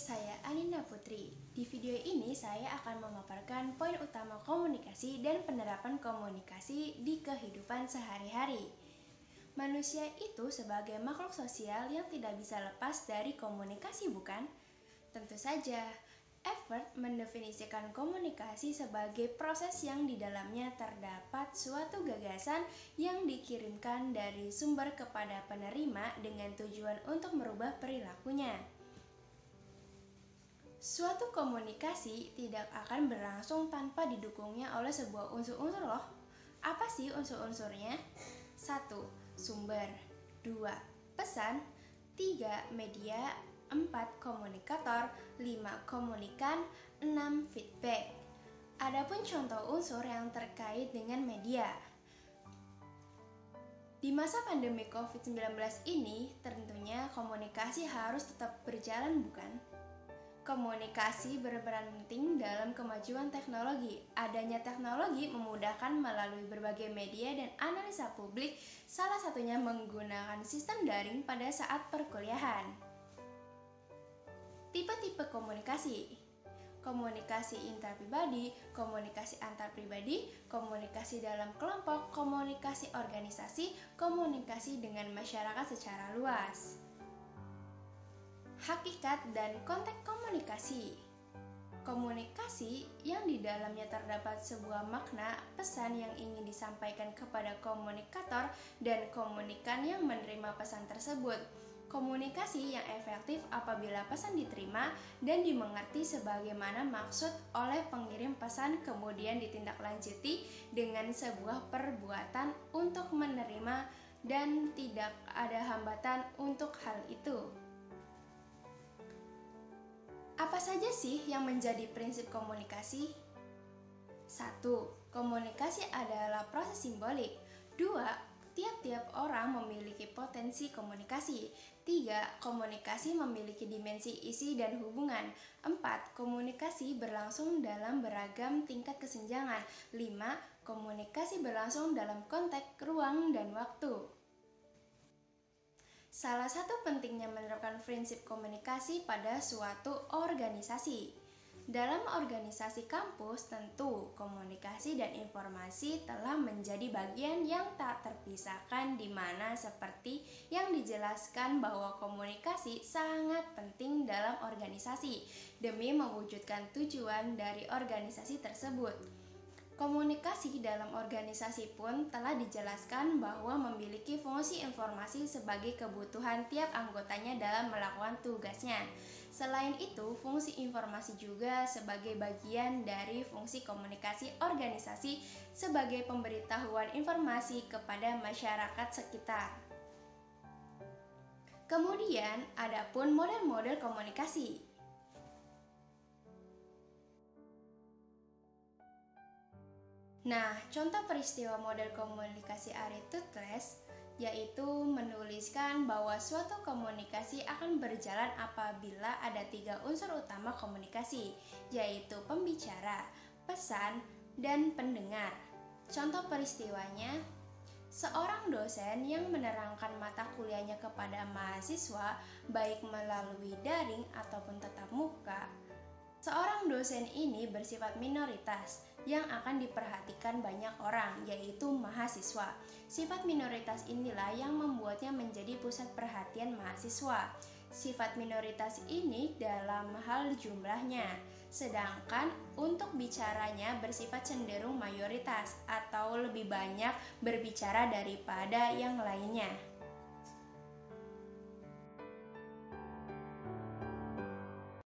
saya Anina Putri. Di video ini saya akan memaparkan poin utama komunikasi dan penerapan komunikasi di kehidupan sehari-hari. Manusia itu sebagai makhluk sosial yang tidak bisa lepas dari komunikasi, bukan? Tentu saja, Evert mendefinisikan komunikasi sebagai proses yang di dalamnya terdapat suatu gagasan yang dikirimkan dari sumber kepada penerima dengan tujuan untuk merubah perilakunya. Suatu komunikasi tidak akan berlangsung tanpa didukungnya oleh sebuah unsur-unsur loh. Apa sih unsur-unsurnya? 1. Sumber. 2. Pesan. 3. Media. 4. Komunikator. 5. Komunikan. 6. Feedback. Adapun contoh unsur yang terkait dengan media. Di masa pandemi COVID-19 ini, tentunya komunikasi harus tetap berjalan, bukan? Komunikasi berperan penting dalam kemajuan teknologi. Adanya teknologi memudahkan melalui berbagai media dan analisa publik, salah satunya menggunakan sistem daring pada saat perkuliahan. Tipe-tipe komunikasi: komunikasi intrapribadi, komunikasi antarpribadi, komunikasi dalam kelompok, komunikasi organisasi, komunikasi dengan masyarakat secara luas. Hakikat dan konteks komunikasi. Komunikasi yang di dalamnya terdapat sebuah makna, pesan yang ingin disampaikan kepada komunikator dan komunikan yang menerima pesan tersebut. Komunikasi yang efektif apabila pesan diterima dan dimengerti sebagaimana maksud oleh pengirim pesan, kemudian ditindaklanjuti dengan sebuah perbuatan untuk menerima dan tidak ada hambatan untuk hal itu. Apa saja sih yang menjadi prinsip komunikasi? 1. Komunikasi adalah proses simbolik. 2. Tiap-tiap orang memiliki potensi komunikasi. 3. Komunikasi memiliki dimensi isi dan hubungan. 4. Komunikasi berlangsung dalam beragam tingkat kesenjangan. 5. Komunikasi berlangsung dalam konteks ruang dan waktu. Salah satu pentingnya menerapkan prinsip komunikasi pada suatu organisasi. Dalam organisasi kampus, tentu komunikasi dan informasi telah menjadi bagian yang tak terpisahkan, di mana seperti yang dijelaskan bahwa komunikasi sangat penting dalam organisasi demi mewujudkan tujuan dari organisasi tersebut. Komunikasi dalam organisasi pun telah dijelaskan bahwa memiliki fungsi informasi sebagai kebutuhan tiap anggotanya dalam melakukan tugasnya. Selain itu, fungsi informasi juga sebagai bagian dari fungsi komunikasi organisasi sebagai pemberitahuan informasi kepada masyarakat sekitar. Kemudian, adapun model-model komunikasi. Nah, contoh peristiwa model komunikasi Aristoteles yaitu menuliskan bahwa suatu komunikasi akan berjalan apabila ada 3 unsur utama komunikasi, yaitu pembicara, pesan, dan pendengar. Contoh peristiwanya, seorang dosen yang menerangkan mata kuliahnya kepada mahasiswa baik melalui daring ataupun tatap muka. Seorang dosen ini bersifat minoritas yang akan diperhatikan banyak orang, yaitu mahasiswa. Sifat minoritas inilah yang membuatnya menjadi pusat perhatian mahasiswa. Sifat minoritas ini dalam hal jumlahnya, sedangkan untuk bicaranya bersifat cenderung mayoritas atau lebih banyak berbicara daripada yang lainnya.